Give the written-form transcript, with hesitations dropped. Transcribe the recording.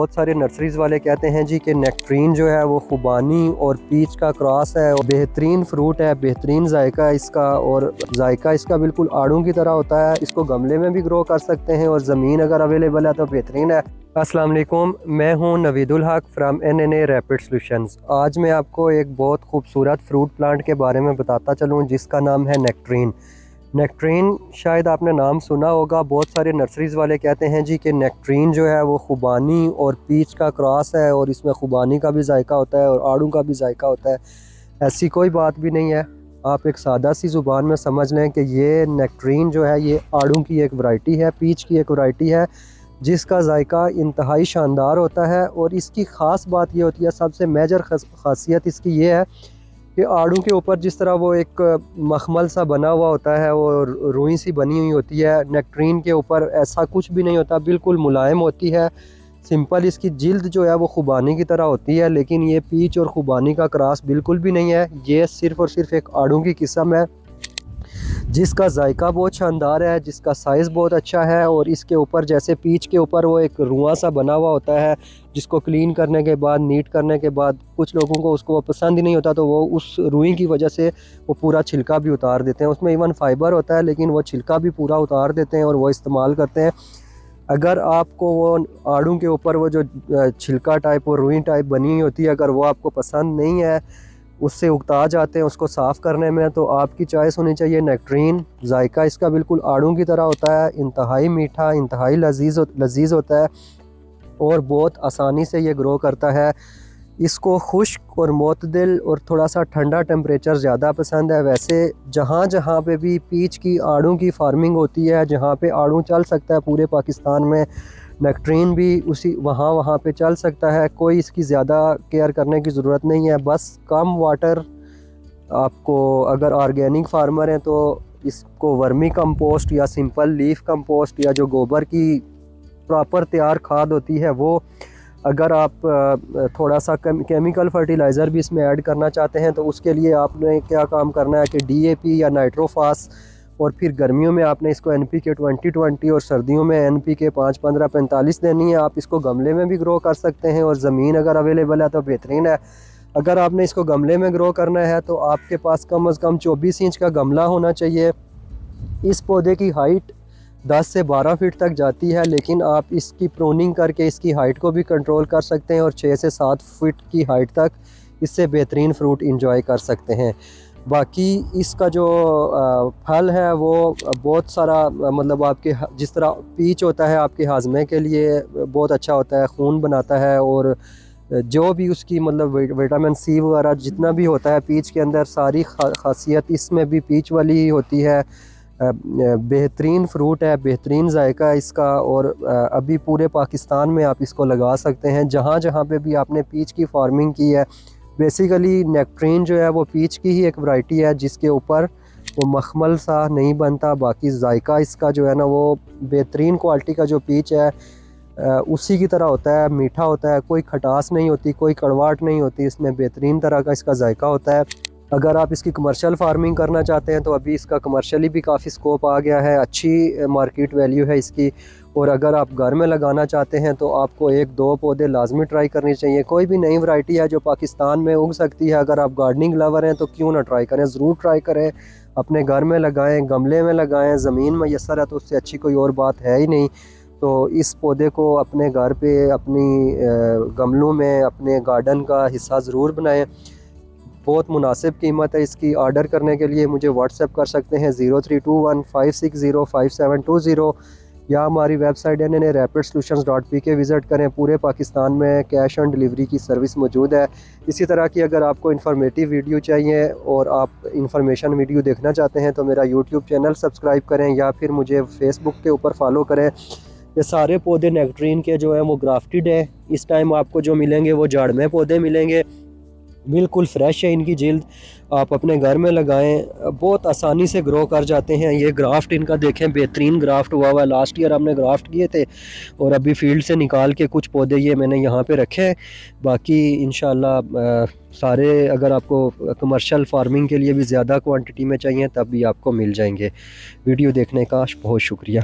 बहुत सारे नर्सरीज़ वाले कहते हैं जी कि नेक्ट्रीन जो है वो खुबानी और पीच का क्रॉस है और बेहतरीन फ्रूट है, बेहतरीन जायका है इसका और जायका इसका बिल्कुल आड़ू की तरह होता है। इसको गमले में भी ग्रो कर सकते हैं और ज़मीन अगर अवेलेबल है तो बेहतरीन है। अस्सलाम वालेकुम, मैं हूं नवीदुल हक फ्राम NNA रैपिड सॉल्यूशंस। आज मैं आपको एक बहुत खूबसूरत फ्रूट प्लांट के बारे में बताता चलूं जिसका नाम है नेक्ट्रीन। नेक्ट्रीन शायद आपने नाम सुना होगा। बहुत सारे नर्सरीज़ वाले कहते हैं जी कि नेक्ट्रीन जो है वो खुबानी और पीच का क्रॉस है और इसमें खुबानी का भी जायका होता है और आड़ू का भी जायका होता है। ऐसी कोई बात भी नहीं है। आप एक सादा सी ज़ुबान में समझ लें कि ये नेक्ट्रीन जो है ये आड़ू की एक वैरायटी है, पीच की एक वैरायटी है जिसका जायका इंतहाई शानदार होता है। और इसकी ख़ास बात ये होती है, सबसे मेजर ख़ासियत इसकी ये है कि आड़ू के ऊपर जिस तरह वो एक मखमल सा बना हुआ होता है, वो रुई सी बनी हुई होती है, नेक्ट्रीन के ऊपर ऐसा कुछ भी नहीं होता, बिल्कुल मुलायम होती है। सिंपल इसकी जिल्द जो है वो खुबानी की तरह होती है, लेकिन ये पीच और खुबानी का क्रॉस बिल्कुल भी नहीं है। ये सिर्फ़ और सिर्फ एक आड़ू की किस्म है जिसका जायका बहुत शानदार है, जिसका साइज़ बहुत अच्छा है। और इसके ऊपर जैसे पीच के ऊपर वो एक रुआं सा बना हुआ होता है जिसको क्लीन करने के बाद, नीट करने के बाद कुछ लोगों को उसको पसंद ही नहीं होता, तो वो उस रुई की वजह से वो पूरा छिलका भी उतार देते हैं। उसमें इवन फाइबर होता है लेकिन वो छिलका भी पूरा उतार देते हैं और वो इस्तेमाल करते हैं। अगर आपको वो आड़ू के ऊपर वो जो छिलका टाइप और रुई टाइप बनी हुई होती है, अगर वो आपको पसंद नहीं है, उससे उगता जाते हैं उसको साफ़ करने में, तो आपकी चॉइस होनी चाहिए नेक्ट्रीन। जायका इसका बिल्कुल आड़ू की तरह होता है, इंतहाई मीठा, इंतहाई लजीज़ होता है और बहुत आसानी से ये ग्रो करता है। इसको खुश्क और मोतदिल और थोड़ा सा ठंडा टेम्परेचर ज़्यादा पसंद है। वैसे जहाँ जहाँ पे भी पीच की आड़ू की फार्मिंग होती है, जहाँ पे आड़ू चल सकता है पूरे पाकिस्तान में, नेक्ट्रीन भी उसी वहाँ पे चल सकता है। कोई इसकी ज़्यादा केयर करने की ज़रूरत नहीं है, बस कम वाटर। आपको अगर ऑर्गेनिक फार्मर हैं तो इसको वर्मी कंपोस्ट या सिंपल लीफ कंपोस्ट या जो गोबर की प्रॉपर तैयार खाद होती है वो, अगर आप थोड़ा सा केमिकल फर्टिलाइज़र भी इसमें ऐड करना चाहते हैं तो उसके लिए आपने क्या काम करना है कि DAP या नाइट्रोफास, और फिर गर्मियों में आपने इसको NPK 20-20 और सर्दियों में NPK 5-15-45 देनी है। आप इसको गमले में भी ग्रो कर सकते हैं और ज़मीन अगर अवेलेबल है तो बेहतरीन है। अगर आपने इसको गमले में ग्रो करना है तो आपके पास कम से कम 24 इंच का गमला होना चाहिए। इस पौधे की हाइट 10 से 12 फीट तक जाती है, लेकिन आप इसकी प्रूनिंग करके इसकी हाइट को भी कंट्रोल कर सकते हैं और 6 से 7 फीट की हाइट तक इससे बेहतरीन फ्रूट इंजॉय कर सकते हैं। बाकी इसका जो फल है वो बहुत सारा, मतलब आपके जिस तरह पीच होता है आपके हाजमे के लिए बहुत अच्छा होता है, खून बनाता है, और जो भी उसकी मतलब विटामिन C वगैरह जितना भी होता है पीच के अंदर, सारी खासियत इसमें भी पीच वाली ही होती है। बेहतरीन फ्रूट है, बेहतरीन जायका है इसका और अभी पूरे पाकिस्तान में आप इसको लगा सकते हैं जहाँ जहाँ पे भी आपने पीच की फार्मिंग की है। बेसिकली नेक्ट्रीन जो है वो पीच की ही एक वैरायटी है जिसके ऊपर वो मखमल सा नहीं बनता। बाकी जायका इसका जो है ना वो बेहतरीन क्वालिटी का जो पीच है उसी की तरह होता है, मीठा होता है, कोई खटास नहीं होती, कोई कड़वाहट नहीं होती, इसमें बेहतरीन तरह का इसका जायका होता है। अगर आप इसकी कमर्शियल फार्मिंग करना चाहते हैं तो अभी इसका कमर्शियली भी काफ़ी स्कोप आ गया है, अच्छी मार्केट वैल्यू है इसकी। और अगर आप घर में लगाना चाहते हैं तो आपको 1-2 पौधे लाजमी ट्राई करनी चाहिए। कोई भी नई वैरायटी है जो पाकिस्तान में उग सकती है, अगर आप गार्डनिंग लवर हैं तो क्यों ना ट्राई करें, ज़रूर ट्राई करें। अपने घर में लगाएँ, गमले में लगाएँ, ज़मीन मैसर है तो उससे अच्छी कोई और बात है ही नहीं। तो इस पौधे को अपने घर पे, अपनी गमलों में, अपने गार्डन का हिस्सा ज़रूर बनाएं। बहुत मुनासिब कीमत है इसकी। ऑर्डर करने के लिए मुझे व्हाट्सएप कर सकते हैं 032156057020 या हमारी वेबसाइट NNA-RapidSolutions.pk विज़िट करें। पूरे पाकिस्तान में कैश ऑन डिलीवरी की सर्विस मौजूद है। इसी तरह की अगर आपको इन्फॉर्मेटिव वीडियो चाहिए और आप इंफॉर्मेशन वीडियो देखना चाहते हैं तो मेरा यूट्यूब चैनल सब्सक्राइब करें या फिर मुझे फेसबुक के ऊपर फॉलो करें। ये सारे पौधे नेक्ट्रीन के जो हैं वो ग्राफ्टेड है। इस टाइम आपको जो मिलेंगे वो झाड़ में पौधे मिलेंगे, बिल्कुल फ्रेश है इनकी जिल्द। आप अपने घर में लगाएं, बहुत आसानी से ग्रो कर जाते हैं। ये ग्राफ्ट इनका देखें, बेहतरीन ग्राफ्ट हुआ हुआ है। लास्ट ईयर हमने ग्राफ्ट किए थे और अभी फील्ड से निकाल के कुछ पौधे ये मैंने यहाँ पे रखे हैं। बाकी इंशाल्लाह सारे अगर आपको कमर्शियल फार्मिंग के लिए भी ज़्यादा क्वांटिटी में चाहिए तब भी आपको मिल जाएंगे। वीडियो देखने का बहुत शुक्रिया।